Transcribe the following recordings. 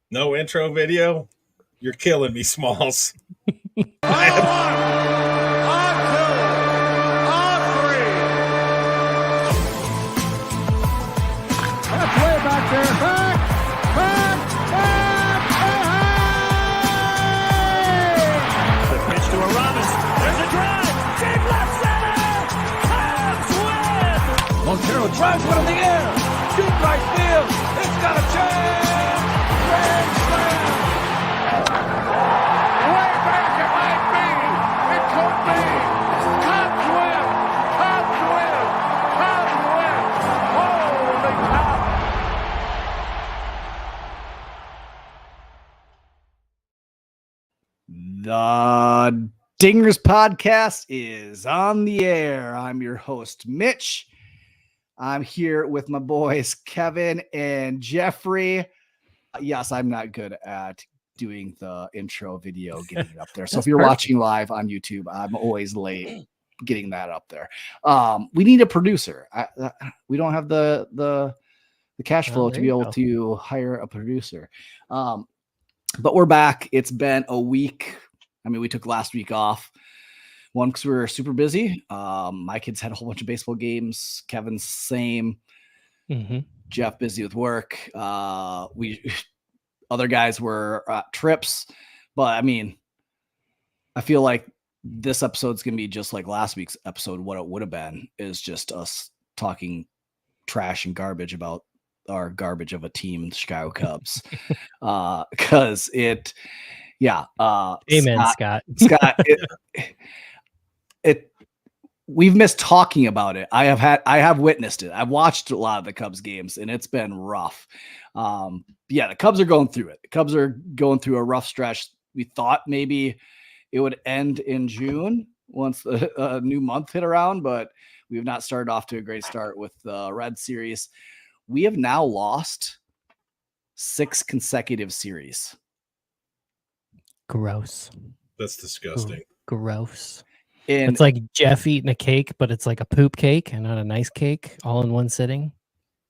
No intro video? You're killing me, Smalls. Montero drives one in the air. Deep right field. It's got a chance. Grand slam. Way back it might be. It could be. Cubs win. Cubs win. Cubs win. Holy cow. The Dingers podcast is on the air. I'm your host, Mitch. I'm here with my boys, Kevin and Jeffrey. Yes, I'm not good at doing the intro video, getting it up there. So if you're watching live on YouTube, I'm always late getting that up there. We need a producer. We don't have the cash flow to be able to hire a producer. But we're back. It's been a week. I mean, we took last week off. One, because we were super busy. My kids had a whole bunch of baseball games. Kevin's same. Jeff busy with work. Other guys were trips. But I mean, I feel like this episode's gonna be just like last week's episode. What it would have been is just us talking trash and garbage about our garbage of a team, the Chicago Cubs. Because it, yeah. Amen, Scott. Scott, we've missed talking about it. I have witnessed it. I've watched a lot of the Cubs games and it's been rough. Yeah, the Cubs are going through it. The Cubs are going through a rough stretch. We thought maybe it would end in June once the new month hit around, but we have not started off to a great start with the Red Series. We have now lost 6 consecutive series. Gross. That's disgusting. Gross. And it's like Jeff eating a cake, but it's like a poop cake and not a nice cake all in one sitting.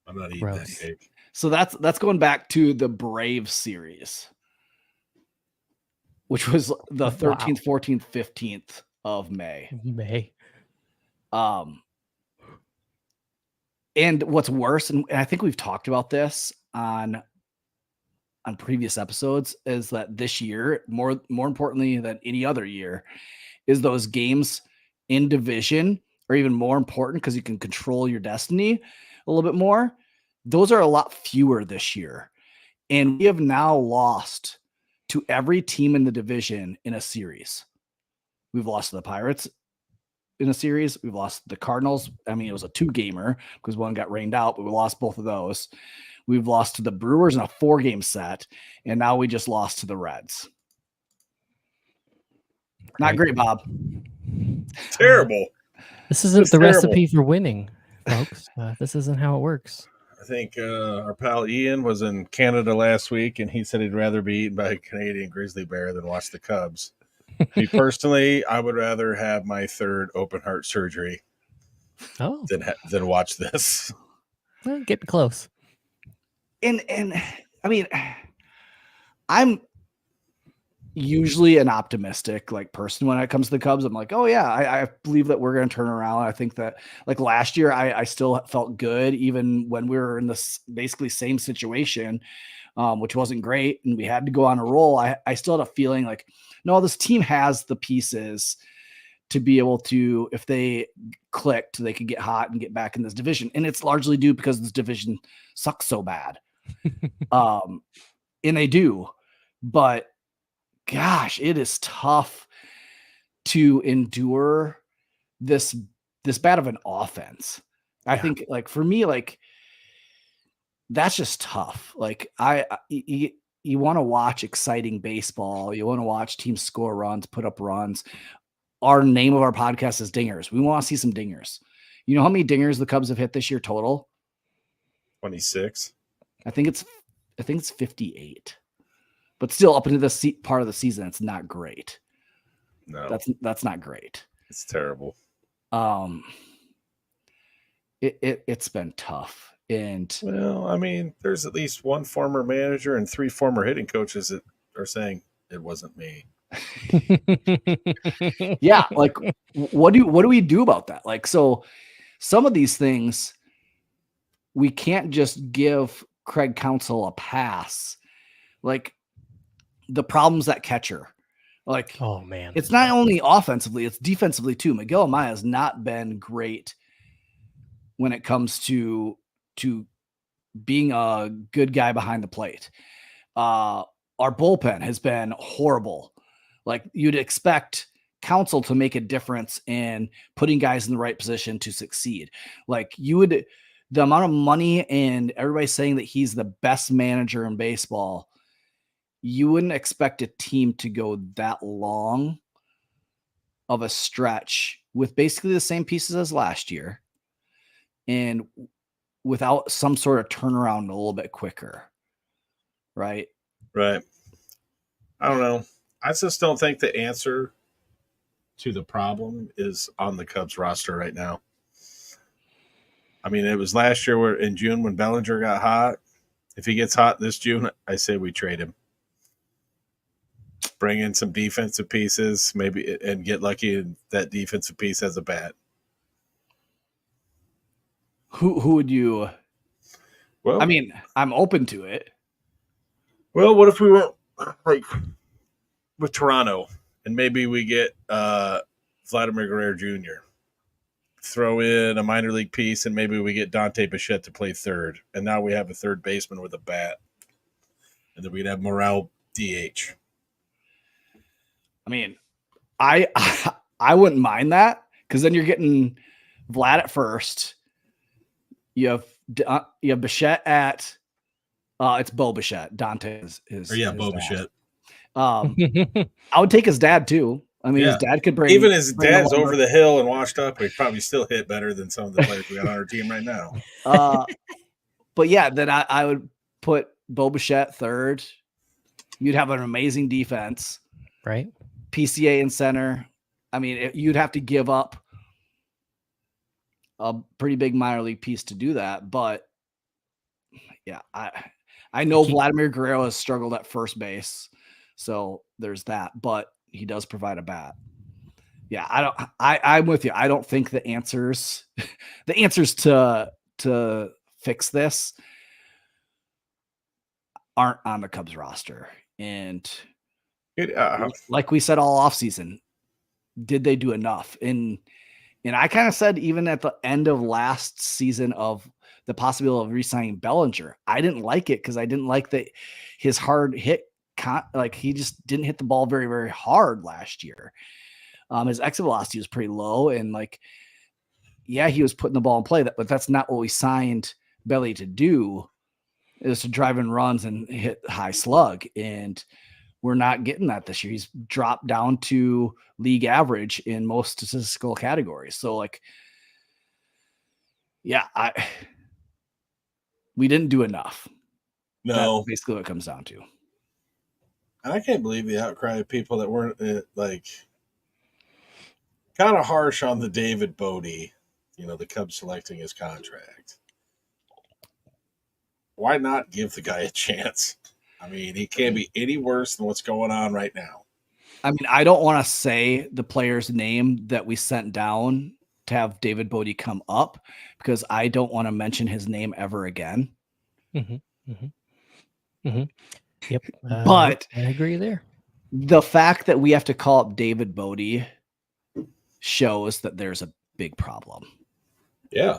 I'm not eating that cake. So that's going back to the Brave series, which was the 13th, 14th, 15th of May. And what's worse, and I think we've talked about this on previous episodes, is that this year, more importantly than any other year, is those games in division are even more important because you can control your destiny a little bit more. Those are a lot fewer this year. And we have now lost to every team in the division in a series. We've lost to the Pirates in a series. We've lost the Cardinals. I mean, it was a 2-gamer because one got rained out, but we lost both of those. We've lost to the Brewers in a 4-game set. And now we just lost to the Reds. Not great, Bob. Terrible. This isn't the recipe for winning, folks. This isn't how it works. I think our pal Ian was in Canada last week, and he said he'd rather be eaten by a Canadian grizzly bear than watch the Cubs. Me personally, I would rather have my 3rd open heart surgery than watch this. Well, getting close. And I mean, I'm usually an optimistic person when it comes to the Cubs. I'm like, oh yeah, I believe that we're going to turn around. I think that like last year, I still felt good even when we were in this basically same situation, which wasn't great. And we had to go on a roll. I still had a feeling like, no, this team has the pieces to be able to, if they clicked, they could get hot and get back in this division. And it's largely due because this division sucks so bad. And they do, but gosh, it is tough to endure this bad of an offense. I think for me, that's just tough. You want to watch exciting baseball. You want to watch teams score runs, put up runs. Our name of our podcast is Dingers. We want to see some dingers. You know how many dingers the Cubs have hit this year total? 26. I think it's 58. But still, up into the part of the season, it's not great. No, that's not great. It's terrible. It's been tough. And Well, I mean, there's at least one former manager and 3 former hitting coaches that are saying it wasn't me. yeah, like what do we do about that? Like, so some of these things we can't just give Craig Counsell a pass. Like the problems at catcher, like Oh man, it's not only offensively, it's defensively too. Miguel Amaya has not been great when it comes to being a good guy behind the plate. Our bullpen has been horrible. Like you'd expect Counsell to make a difference in putting guys in the right position to succeed. Like the amount of money and everybody saying that he's the best manager in baseball, you wouldn't expect a team to go that long of a stretch with basically the same pieces as last year and without some sort of turnaround a little bit quicker. Right. Right. I don't know. I just don't think the answer to the problem is on the Cubs roster right now. I mean, it was last year in June when Bellinger got hot. If he gets hot this June, I say we trade him. Bring in some defensive pieces, maybe, and get lucky and that defensive piece has a bat. Who would you? Well, I mean, I'm open to it. Well, what if we went like with Toronto and maybe we get Vladimir Guerrero Jr., throw in a minor league piece, and maybe we get Dante Bichette to play third. And now we have a third baseman with a bat. And then we'd have Morel DH. I mean, I wouldn't mind that because then you're getting Vlad at first. You have Bichette at it's Bo Bichette. Dante is Bo Bichette. I would take his dad too. I mean, his dad could bring even his dad's over the hill and washed up. He'd probably still hit better than some of the players we got on our team right now. But yeah, then I would put Bo Bichette third. You'd have an amazing defense, right? PCA in center. I mean, you'd have to give up a pretty big minor league piece to do that. But yeah, I know Vladimir Guerrero has struggled at first base, so there's that. But he does provide a bat. Yeah, I'm with you. I don't think the answers to fix this aren't on the Cubs roster. And like we said all offseason, did they do enough? And I kind of said even at the end of last season of the possibility of re-signing Bellinger, I didn't like it because I didn't like that his hard hit. Like he just didn't hit the ball very, very hard last year. His exit velocity was pretty low, and like, yeah, he was putting the ball in play, but that's not what we signed Belly to do. It was to drive in runs and hit high slug, and we're not getting that this year. He's dropped down to league average in most statistical categories. So like, yeah, we didn't do enough. No, that's basically what it comes down to. And I can't believe the outcry of people that weren't like kind of harsh on the David Bodie, the Cubs selecting his contract. Why not give the guy a chance? I mean, he can't be any worse than what's going on right now. I mean, I don't want to say the player's name that we sent down to have David Bodie come up because I don't want to mention his name ever again. Mm-hmm. Mm-hmm. Mm-hmm. Yep. But I agree there. The fact that we have to call up David Bodie shows that there's a big problem. Yeah.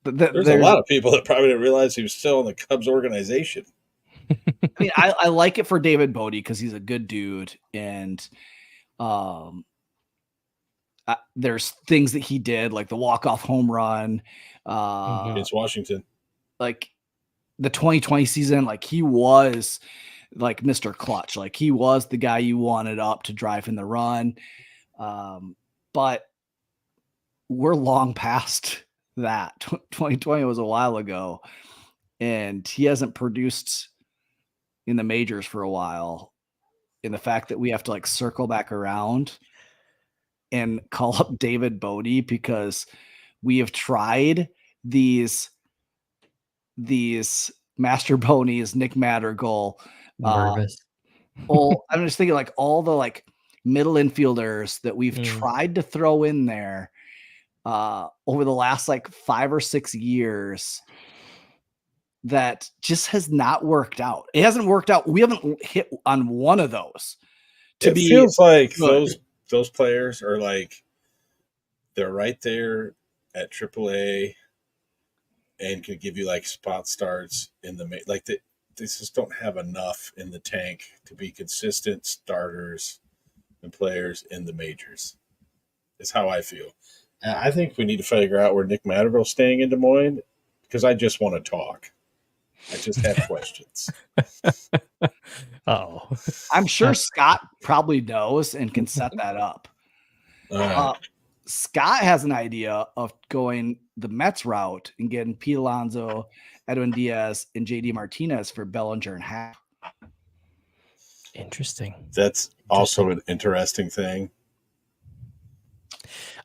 There's a lot of people that probably didn't realize he was still in the Cubs organization. I mean, I like it for David Bodie because he's a good dude. And there's things that he did, like the walk-off home run. Against Washington. Like, the 2020 season, like he was like Mr. Clutch. Like he was the guy you wanted up to drive in the run. But we're long past that. 2020 was a while ago, and he hasn't produced in the majors for a while. And the fact that we have to like circle back around and call up David Bodie because we have tried these these master ponies, Nick Madrigal. Nervous. I'm just thinking like all the like middle infielders that we've tried to throw in there over the last like 5 or 6 years that just has not worked out. It hasn't worked out. We haven't hit on one of those. It feels like those players are like they're right there at AAA and could give you like spot starts in the like they just don't have enough in the tank to be consistent starters and players in the majors. Is how I feel. And I think we need to figure out where Nick Madrigal's staying in Des Moines because I just want to talk. I just have questions. Oh, I'm sure Scott probably knows and can set that up. Scott has an idea of going the Mets route and getting Pete Alonso, Edwin Diaz, and JD Martinez for Bellinger and Happ. interesting. That's also an interesting thing.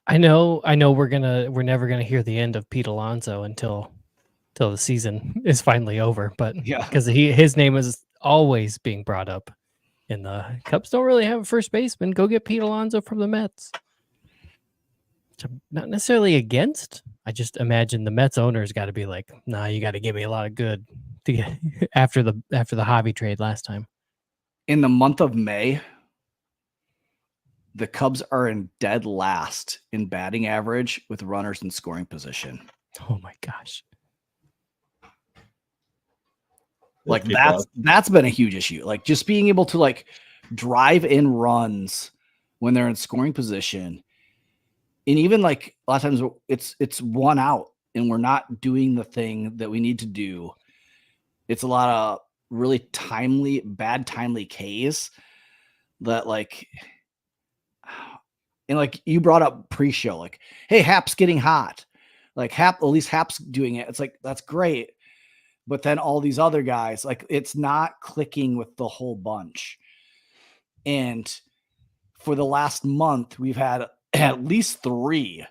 I know we're never gonna hear the end of Pete Alonso until the season is finally over, but because his name is always being brought up, and the Cubs don't really have a first baseman. Go get Pete Alonso from the Mets. So not necessarily against. I just imagine the Mets owners got to be like, nah, you got to give me a lot of good to get after the Javi trade last time. In the month of May, the Cubs are in dead last in batting average with runners in scoring position. Oh my gosh. Like that's been a huge issue. Like just being able to like drive in runs when they're in scoring position. And even like a lot of times it's 1 out and we're not doing the thing that we need to do. It's a lot of really bad timely Ks that like, and like you brought up pre-show, like, hey, Hap's getting hot. Like at least Hap's doing it. It's like, that's great. But then all these other guys, like it's not clicking with the whole bunch. And for the last month, we've had at least 3,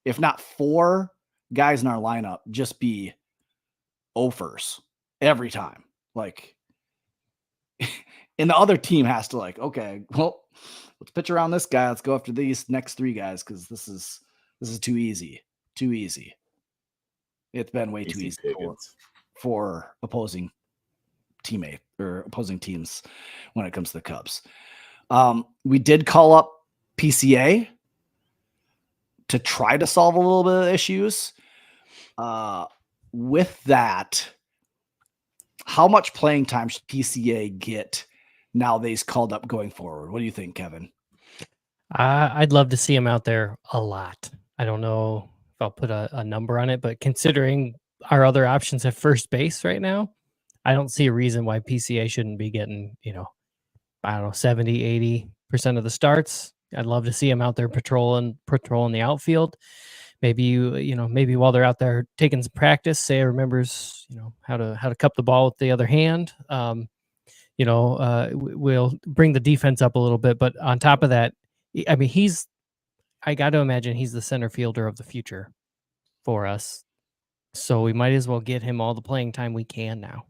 if not 4 guys in our lineup just be offers every time. Like, and the other team has to like, okay, well, let's pitch around this guy. Let's go after these next 3 guys because this is too easy. Too easy. It's been way too easy for opposing teammate or opposing teams when it comes to the Cubs. We did call up PCA to try to solve a little bit of issues. With that, how much playing time should PCA get now that he's called up going forward? What do you think, Kevin? I'd love to see him out there a lot. I don't know if I'll put a number on it, but considering our other options at first base right now, I don't see a reason why PCA shouldn't be getting, 70, 80% of the starts. I'd love to see him out there patrolling the outfield. Maybe maybe while they're out there taking some practice, say remembers, how to cup the ball with the other hand. We'll bring the defense up a little bit, but on top of that, I mean, I got to imagine he's the center fielder of the future for us. So we might as well get him all the playing time we can now.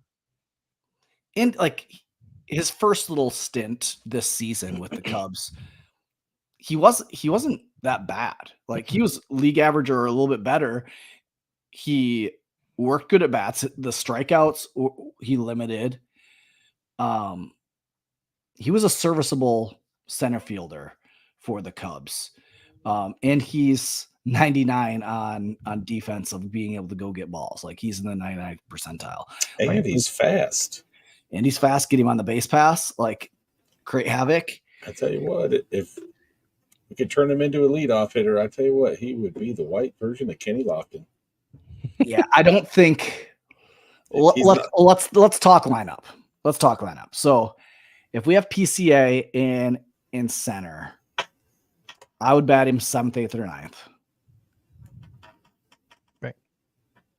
And like his first little stint this season with the Cubs, he wasn't that bad. Like he was league average or a little bit better. He worked good at bats. The strikeouts he limited. He was a serviceable center fielder for the Cubs. And he's 99 on defense of being able to go get balls. Like he's in the 99th percentile. And like, he's fast. Get him on the base pass, like create havoc. I tell you what, if we could turn him into a leadoff hitter, I tell you what, he would be the white version of Kenny Lofton. Yeah, I don't think let's talk lineup. Let's talk lineup. So if we have PCA in center, I would bat him 7th, 8th, or 9th. Right.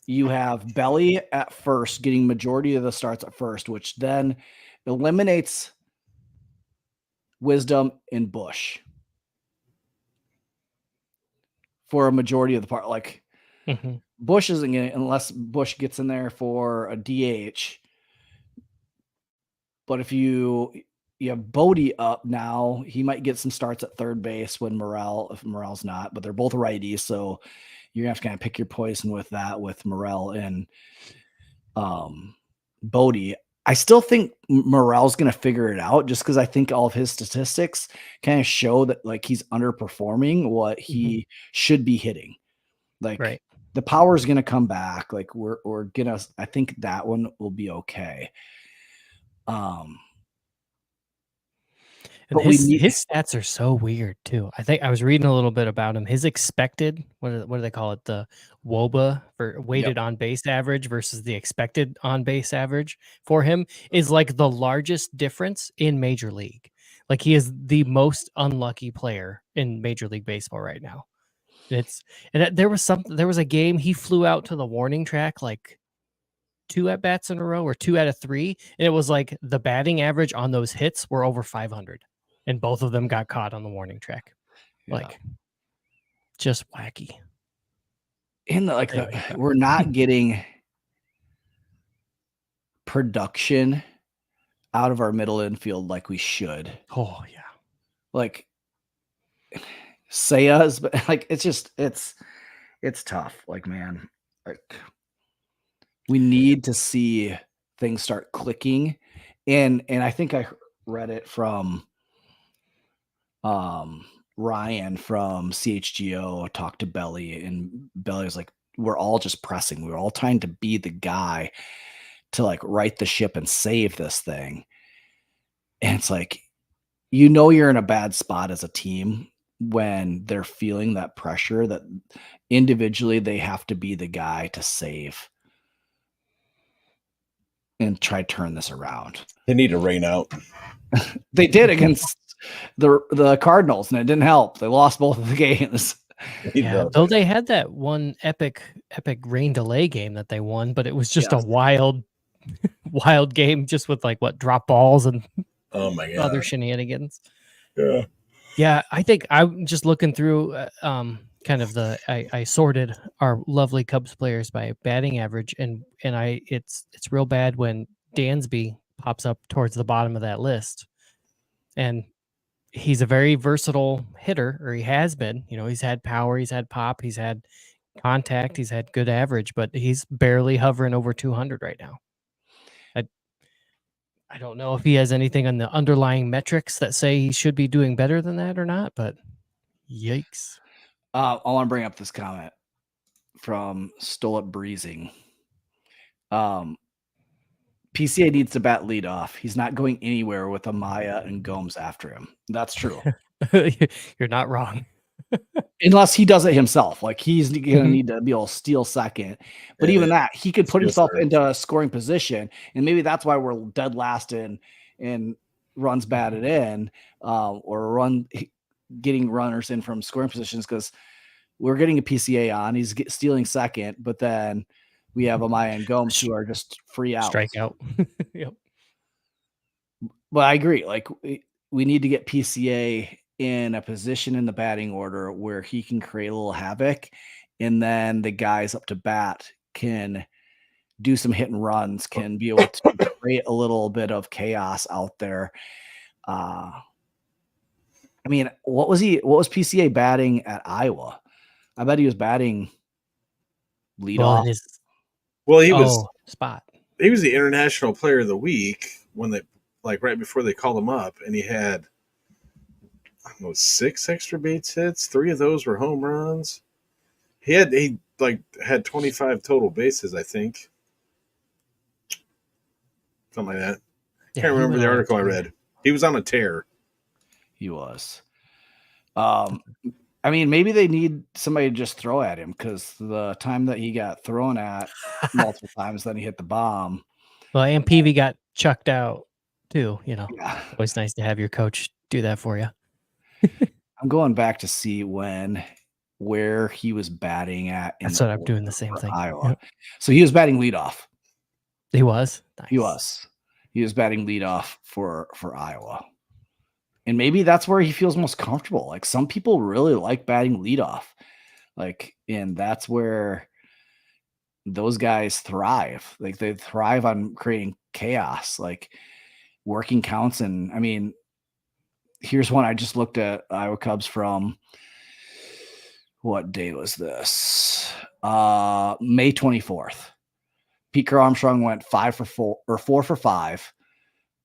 You have Belly at first, getting majority of the starts at first, which then eliminates Wisdom and Bush for a majority of the part. Like Bush isn't going to, unless Bush gets in there for a DH. But if you have Bodie up now, he might get some starts at third base when if Morel's not, but they're both righties. So you're going to have to kind of pick your poison with that, with Morel and Bodie. I still think Morel's going to figure it out, just because I think all of his statistics kind of show that like he's underperforming what he should be hitting. Like the power is going to come back. Like we're going to, I think that one will be okay. And his stats are so weird too. I think I was reading a little bit about him. His expected, what do they call it? The WOBA, for weighted on base average, versus the expected on base average for him is like the largest difference in Major League. Like he is the most unlucky player in Major League Baseball right now. There was a game he flew out to the warning track like 2 at-bats in a row or 2 out of 3, and it was like the batting average on those hits were over 500, and both of them got caught on the warning track. Like just wacky. And we're not getting production out of our middle infield like we should. Oh yeah. Like Sayas, but like it's tough. Like, man, like we need to see things start clicking. And I think I read it from Ryan from CHGO talked to Belly, and Belly was like, we're all just pressing. We're all trying to be the guy to like right the ship and save this thing. And it's like, you're in a bad spot as a team when they're feeling that pressure that individually they have to be the guy to save and try to turn this around. They need to rain out. They did against the Cardinals, and it didn't help. They lost both of the games. Yeah, though they had that one epic rain delay game that they won, but it was just a wild game, just with like drop balls and other shenanigans. Yeah. I think I'm just looking through kind of I sorted our lovely Cubs players by batting average, and it's real bad when Dansby pops up towards the bottom of that list. And he's a very versatile hitter, or he has been. He's had power, he's had pop, he's had contact, he's had good average, but he's barely hovering over 200 right now. I don't know if he has anything on the underlying metrics that say he should be doing better than that or not, but yikes. I want to bring up this comment from Stolip Breezing. PCA needs to bat lead off. He's not going anywhere with Amaya and Gomes after him. That's true. You're not wrong. Unless he does it himself. Like, he's going to need to be able to steal second. But even that, he could put himself into a scoring position. And maybe that's why we're dead last in runs batted in, or getting runners in from scoring positions, because we're getting a PCA on. He's stealing second, but then we have Amaya and Gomes who are just free out. Strike out. Yep. But I agree. Like, we need to get PCA in a position in the batting order where he can create a little havoc, and then the guys up to bat can do some hit and runs, can be able to create a little bit of chaos out there. I mean, what was PCA batting at Iowa? I bet he was batting leadoff. He was spot. He was the International Player of the Week when they right before they called him up, and he had 6 extra base hits. 3 of those were home runs. He had 25 total bases, I think. Something like that. Yeah, Can't remember the article I read. He was on a tear. He was. I mean, maybe they need somebody to just throw at him, because the time that he got thrown at multiple times, then he hit the bomb. Well, and Peavy got chucked out too. Always nice to have your coach do that for you. I'm going back to see where he was batting at. That's what I'm doing, the same thing. Iowa. Yep. So he was batting leadoff. He was. Nice. He was batting leadoff for Iowa. And maybe that's where he feels most comfortable. Like, some people really like batting leadoff. And that's where those guys thrive. Like they thrive on creating chaos, like working counts. And I mean, here's one I just looked at Iowa Cubs from what day was this? May 24th. Pete Crow-Armstrong went 4 for 5,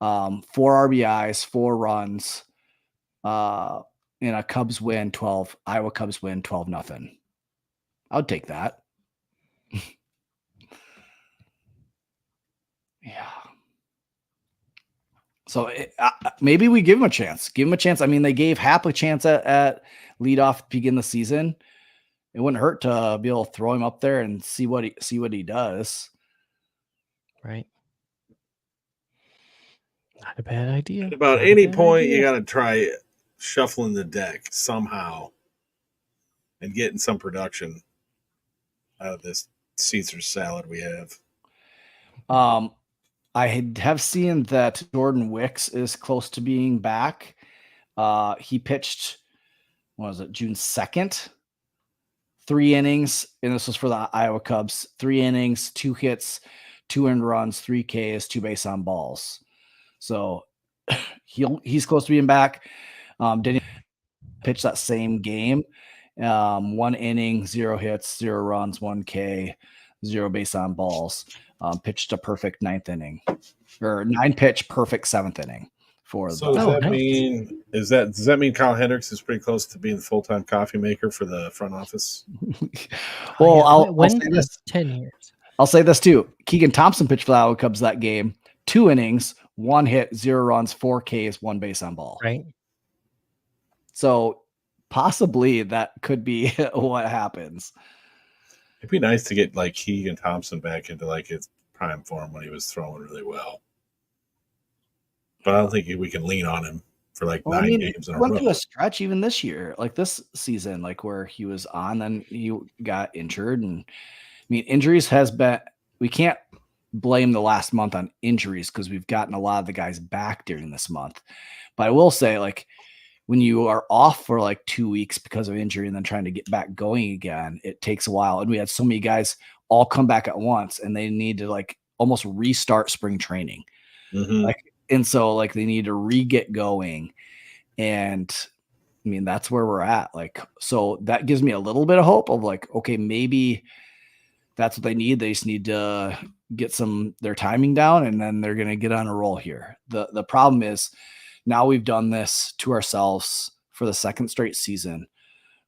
4 RBIs, 4 runs, in a Cubs win 12. Iowa Cubs win 12-0. I would take that. Yeah. So maybe we give him a chance. Give him a chance. I mean, they gave Hap a chance at leadoff to begin the season. It wouldn't hurt to be able to throw him up there and see what he does. Right. Not a bad idea. At about any point, you got to try shuffling the deck somehow and getting some production out of this Caesar salad we have. I have seen that Jordan Wicks is close to being back. He pitched, what was it, June 2nd? 3 innings, and this was for the Iowa Cubs. 3 innings, 2 hits, 2 earned runs, 3 Ks, 2 base on balls. So he's close to being back. Didn't pitch that same game. 1 inning, 0 hits, 0 runs, 1 K, 0 base on balls. Pitched a perfect 9th inning, or 9-pitch perfect 7th inning for. So does that mean Kyle Hendricks is pretty close to being the full-time coffee maker for the front office? Well, I'll say this. 10 years. I'll say this too. Keegan Thompson pitched for the Iowa Cubs that game. 2 innings, 1 hit, 0 runs, 4 Ks, 1 base on ball. Right. So possibly that could be what happens. It'd be nice to get like Keegan Thompson back into like his prime form when he was throwing really well. But I don't think we can lean on him for like 9 games in a row. Went through a stretch even this year, like this season, like where he was on, then he got injured. And I mean, injuries has been, we can't blame the last month on injuries because we've gotten a lot of the guys back during this month. But I will say, like, when you are off for like 2 weeks because of injury and then trying to get back going again, it takes a while. And we had so many guys all come back at once and they need to like almost restart spring training. Mm-hmm. And so like they need to re-get going. And I mean, that's where we're at. Like, so that gives me a little bit of hope of like, okay, maybe that's what they need. They just need to get their timing down and then they're going to get on a roll here. The problem is now we've done this to ourselves for the 2nd straight season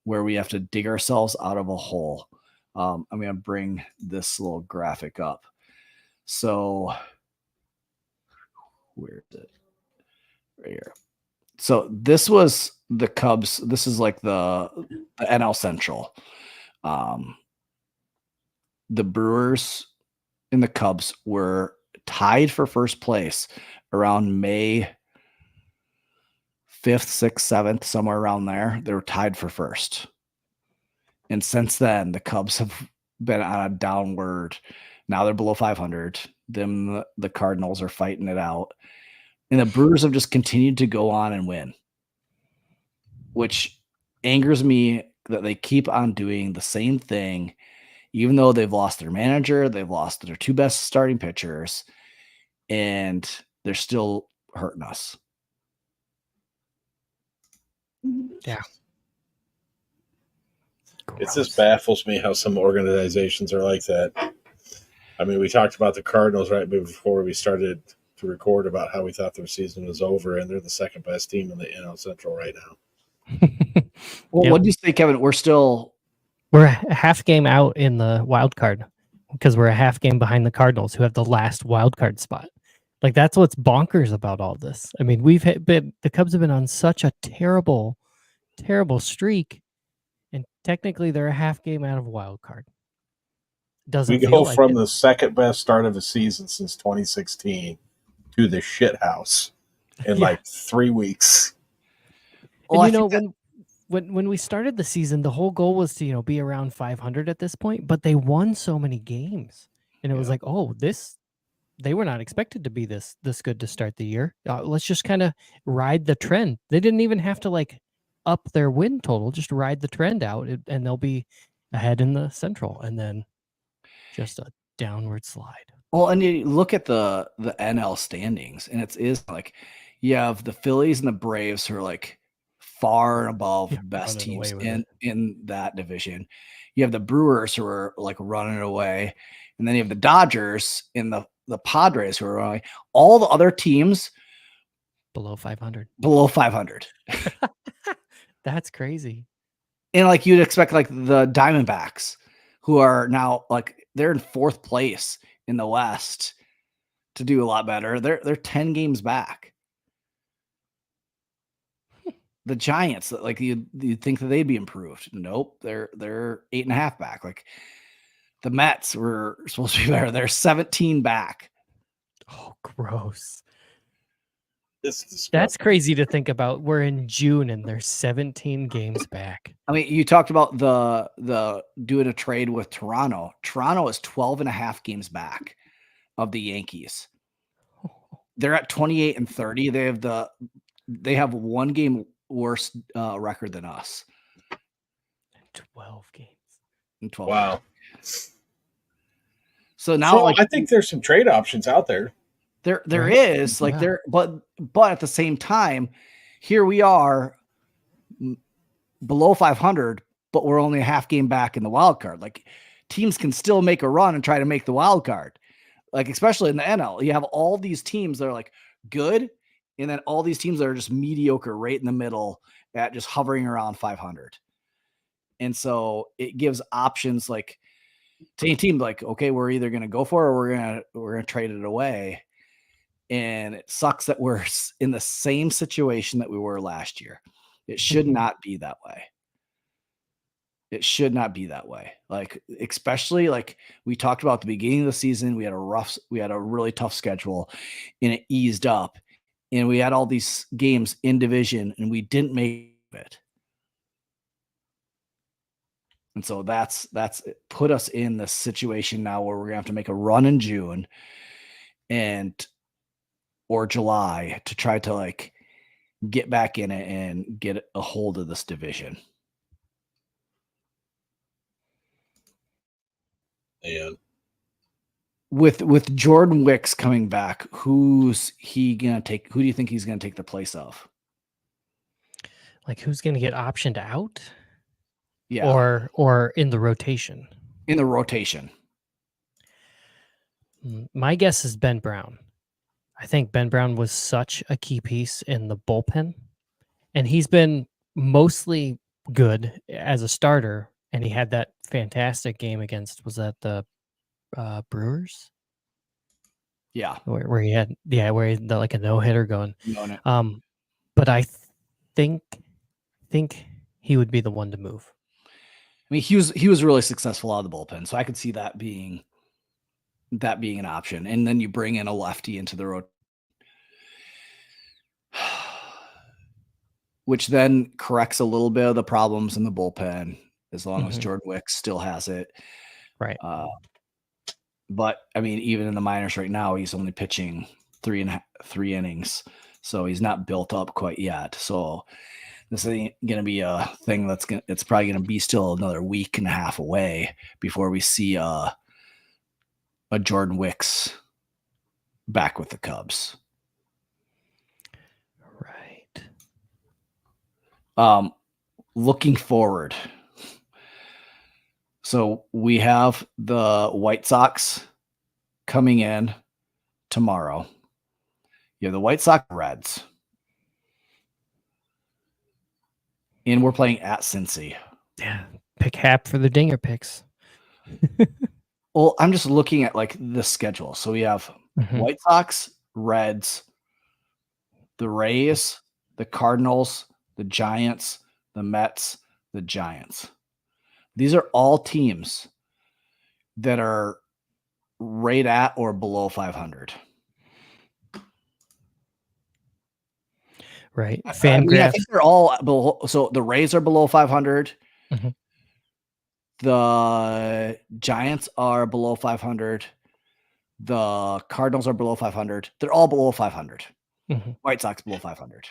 where we have to dig ourselves out of a hole. I'm going to bring this little graphic up. So where is it? Right here. So this was the Cubs. This is like the NL Central. The Brewers and the Cubs were tied for first place around May 5th, 6th, 7th, somewhere around there. They were tied for first. And since then, the Cubs have been on a downward. Now they're below 500. The Cardinals are fighting it out. And the Brewers have just continued to go on and win, which angers me that they keep on doing the same thing, even though they've lost their manager, they've lost their 2 best starting pitchers, and they're still hurting us. Yeah. It just baffles me how some organizations are like that. I mean, we talked about the Cardinals right before we started to record about how we thought their season was over, and they're the 2nd best team in the NL Central right now. Well, Yep. What do you say, Kevin? We're a half game out in the wild card because we're a half game behind the Cardinals, who have the last wild card spot. Like, that's what's bonkers about all this. I mean, the Cubs have been on such a terrible, terrible streak, and technically they're a half game out of a wild card. We go from the 2nd best start of the season since 2016 to the shit house in like 3 weeks. Well, and when we started the season, the whole goal was to be around 500 at this point, but they won so many games, and it was like, oh, they were not expected to be this good to start the year. Let's just kind of ride the trend. They didn't even have to like up their win total, just ride the trend out, and they'll be ahead in the Central. And then Just a downward slide. Well, and you look at the NL standings, and it is like you have the Phillies and the Braves who are like far and above best teams in that division. You have the Brewers who are like running away, and then you have the Dodgers and the Padres who are running. All the other teams below 500. Below 500. That's crazy. And like you'd expect, like the Diamondbacks, who are now like they're in 4th place in the West, to do a lot better. They're 10 games back. The Giants, like you'd think that they'd be improved. Nope, they're 8.5 back. Like the Mets were supposed to be better. They're 17 back. Oh, gross. That's crazy to think about. We're in June and they're 17 games back. I mean, you talked about the doing a trade with Toronto. Toronto is 12.5 games back of the Yankees. They're at 28 and 30. They have 1 game worse record than us. 12 games. In 12 wow. Games. So now, I think there's some trade options out there. There is like there, but at the same time, here we are below 500, but we're only a half game back in the wild card. Like teams can still make a run and try to make the wild card. Like especially in the NL, you have all these teams that are like good, and then all these teams that are just mediocre, right in the middle, at just hovering around 500. And so it gives options like to any team, like okay, we're either going to go for it or we're gonna trade it away. And it sucks that we're in the same situation that we were last year. It should not be that way. It should not be that way. Like, especially like we talked about at the beginning of the season, we had a really tough schedule and it eased up, and we had all these games in division and we didn't make it. And so that's put us in the situation now where we're gonna have to make a run in June or July to try to like get back in it and get a hold of this division. And with Jordan Wicks coming back, who's he gonna take? Who do you think he's gonna take the place of? Like who's gonna get optioned out? Yeah. Or in the rotation. In the rotation. My guess is Ben Brown. I think Ben Brown was such a key piece in the bullpen, and he's been mostly good as a starter. And he had that fantastic game against, was that the Brewers? Yeah. Where he had like a no-hitter going. No. But I think he would be the one to move. I mean, he was really successful out of the bullpen, so I could see that being an option. And then you bring in a lefty into the road, which then corrects a little bit of the problems in the bullpen, as long as Jordan Wicks still has it. Right. But I mean, even in the minors right now, he's only pitching 3 innings, so he's not built up quite yet. So this ain't going to be a thing it's probably going to be still another week and a half away before we see a Jordan Wicks back with the Cubs. Right. Looking forward. So we have the White Sox coming in tomorrow. You have the White Sox Reds. And we're playing at Cincy. Yeah. Pick Hap for the dinger picks. Well, I'm just looking at like the schedule. So we have White Sox, Reds, the Rays, the Cardinals, the Giants, the Mets, the Giants. These are all teams that are right at or below 500. Right. I think they're all below. So the Rays are below 500. The Giants are below 500. The Cardinals are below 500. They're all below 500. White Sox below 500.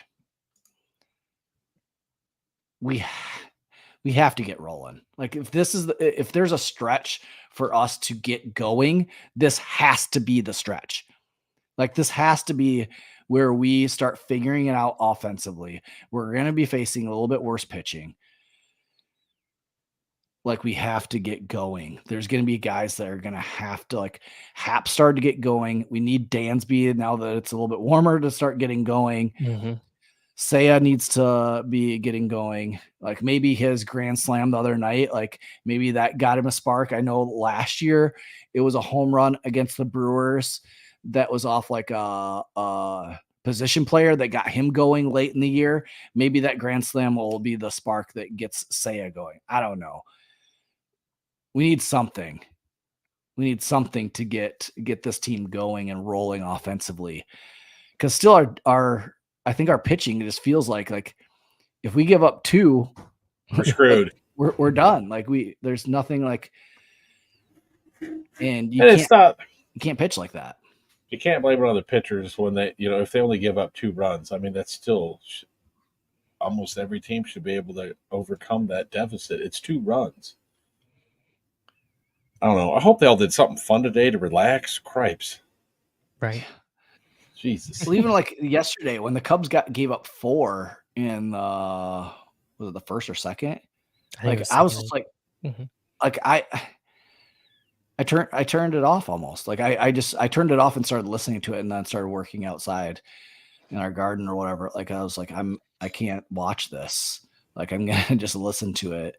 We have to get rolling. Like if there's a stretch for us to get going, this has to be the stretch. Like this has to be where we start figuring it out offensively. We're going to be facing a little bit worse pitching. Like we have to get going. There's going to be guys that are going to have to like Hap start to get going. We need Dansby now that it's a little bit warmer to start getting going. Mm-hmm. Saya needs to be getting going. Like maybe his grand slam the other night, like maybe that got him a spark. I know last year it was a home run against the Brewers that was off like a position player that got him going late in the year. Maybe that grand slam will be the spark that gets Saya going. I don't know. We need something. We need something to get this team going and rolling offensively. Because still I think our pitching just feels like if we give up 2, we're screwed. We're done. Like there's nothing like, and you can't pitch like that. You can't blame it on the pitchers when they, if they only give up 2 runs. I mean, that's still almost every team should be able to overcome that deficit. It's 2 runs. I don't know. I hope they all did something fun today to relax. Cripes. Right. Jesus. Well, even like yesterday when the Cubs gave up 4 in was it the first or second? I was just like, mm-hmm. like I turned it off almost. Like I turned it off and started listening to it and then started working outside in our garden or whatever. Like I was like, I can't watch this. Like I'm gonna just listen to it.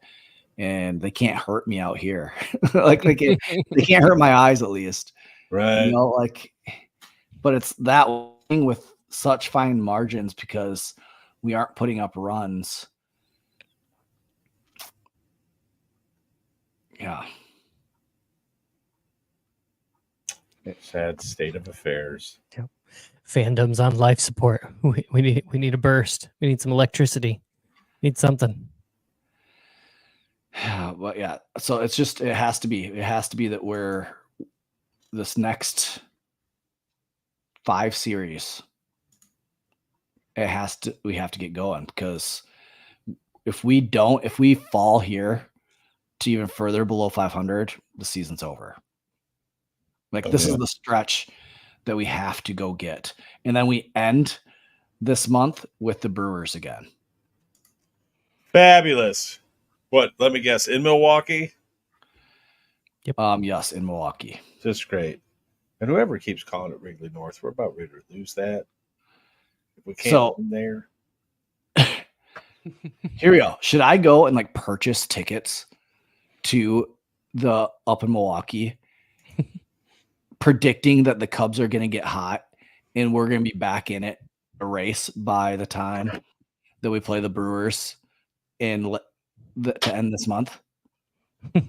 And they can't hurt me out here. Like they can't hurt my eyes at least. Right. Like, but it's that thing with such fine margins because we aren't putting up runs. Yeah. Sad state of affairs. Yep. Fandom's on life support. We need a burst. We need some electricity. Need something. But yeah, so it has to be that we're this next 5 series. We have to get going because if we fall here to even further below 500, the season's over. Like this is the stretch that we have to go get. And then we end this month with the Brewers again. Fabulous. What? Let me guess. In Milwaukee? Yep. Yes, in Milwaukee. Just great. And whoever keeps calling it Wrigley North, we're about ready to lose that. If we can't win there. Here we go. Should I go and like purchase tickets to the up in Milwaukee, predicting that the Cubs are going to get hot and we're going to be back in it a race by the time that we play the Brewers to end this month?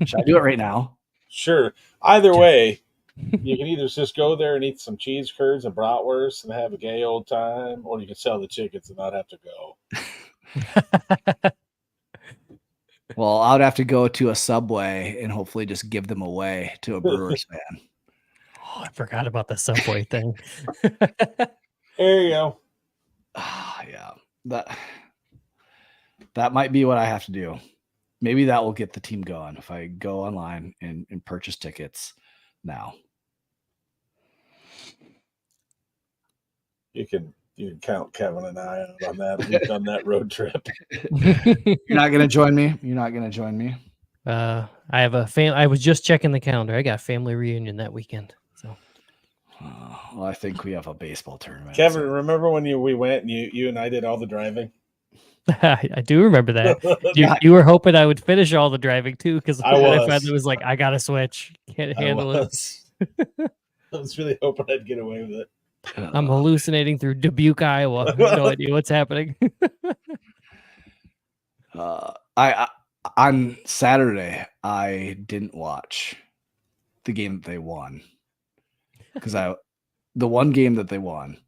Should I do it right now? Sure. Either way, you can either just go there and eat some cheese curds and bratwurst and have a gay old time, or you can sell the tickets and not have to go. Well, I would have to go to a Subway and hopefully just give them away to a Brewers fan. Oh, I forgot about the Subway thing. There you go. Yeah. That might be what I have to do. Maybe that will get the team going if I go online and purchase tickets now. You can count Kevin and I out on that. We've done that road trip. You're not going to join me? You're not going to join me? I have I was just checking the calendar. I got a family reunion that weekend. So, well, I think we have a baseball tournament. Kevin, remember when we went and you and I did all the driving? I do remember that. You were hoping I would finish all the driving too, because I finally was like, I gotta switch. Can't handle it. I was really hoping I'd get away with it. I'm hallucinating through Dubuque, Iowa. I have no idea what's happening. On Saturday, I didn't watch the game that they won because the one game that they won,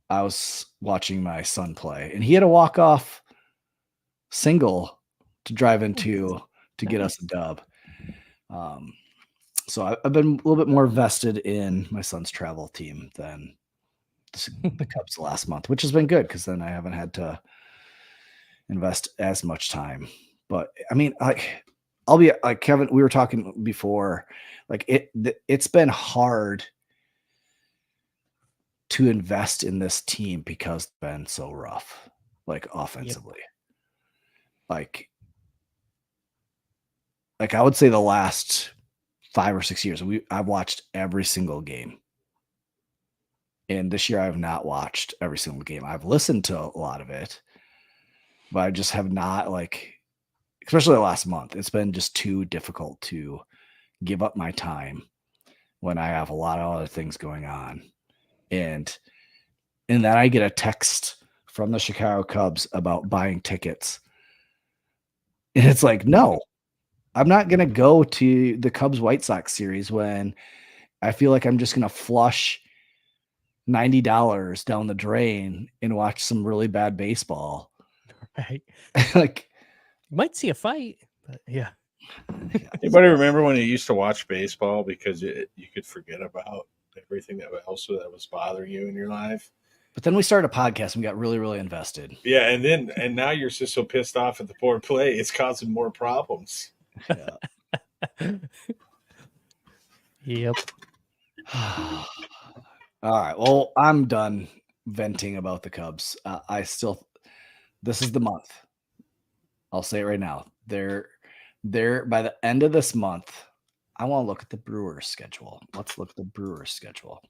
I was watching my son play, and he had a walk-off single to drive into to get us a dub. So I've been a little bit more vested in my son's travel team than the Cubs last month, which has been good because then I haven't had to invest as much time. But I mean, like, I'll be like Kevin. We were talking before, like it's been hard to invest in this team because it's been so rough, like offensively. Like I would say the last 5 or 6 years, I've watched every single game. And this year I have not watched every single game. I've listened to a lot of it, but I just have not, like, especially the last month. It's been just too difficult to give up my time when I have a lot of other things going on. And then I get a text from the Chicago Cubs about buying tickets. And it's like, no, I'm not going to go to the Cubs White Sox series when I feel like I'm just going to flush $90 down the drain and watch some really bad baseball. Right. Like, you might see a fight, but yeah. Anybody remember when you used to watch baseball because you could forget about everything that was bothering you in your life? But then we started a podcast and we got really, really invested. Yeah, and now you're just so pissed off at the poor play, it's causing more problems. Yeah. Yep. All right. Well, I'm done venting about the Cubs. This is the month. I'll say it right now. They're by the end of this month. I want to look at the Brewers schedule. Let's look at the Brewers schedule.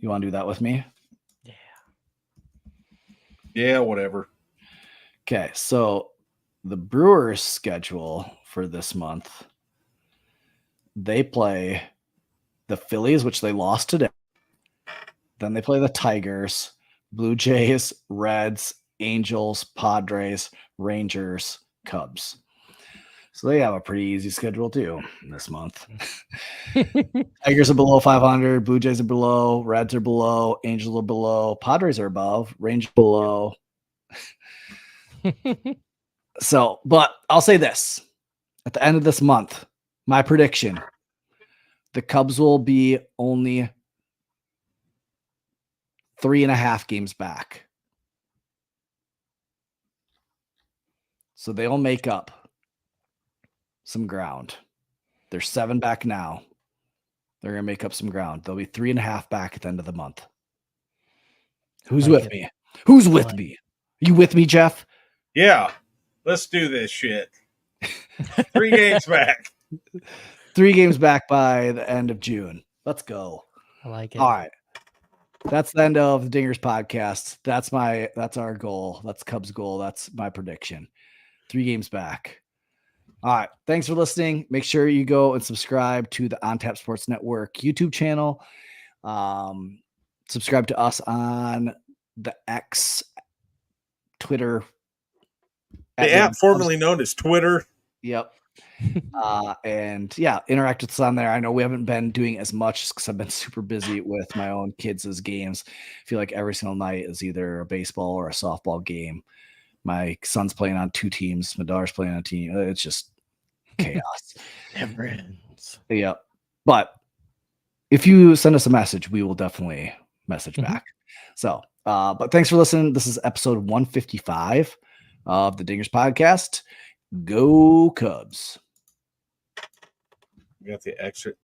You want to do that with me? Yeah, whatever. Okay, so the Brewers schedule for this month, they play the Phillies, which they lost today. Then they play the Tigers, Blue Jays, Reds, Angels, Padres, Rangers, Cubs. So they have a pretty easy schedule too this month. Tigers are below 500, Blue Jays are below, Reds are below, Angels are below, Padres are above, Rangers below. So, but I'll say this. At the end of this month, my prediction, the Cubs will be only 3.5 games back. So they'll make up some ground. They're 7 back now. They're going to make up some ground. They'll be 3.5 back at the end of the month. Who's with me? Who's with me? Are you with me, Jeff? Yeah. Let's do this shit. 3 games back. 3 games back by the end of June. Let's go. I like it. All right. That's the end of the Dingers podcast. That's our goal. That's Cubs' goal. That's my prediction. 3 games back. All right. Thanks for listening. Make sure you go and subscribe to the On Tap Sports Network YouTube channel. Subscribe to us on the X, Twitter. The app formerly known as Twitter. Yep. And yeah, interact with us on there. I know we haven't been doing as much because I've been super busy with my own kids' games. I feel like every single night is either a baseball or a softball game. My son's playing on 2 teams. My daughter's playing on a team. It's just chaos. Never ends. Yep. But if you send us a message, we will definitely message back. So, but thanks for listening. This is episode 155 of the Dingers podcast. Go Cubs. We got the extra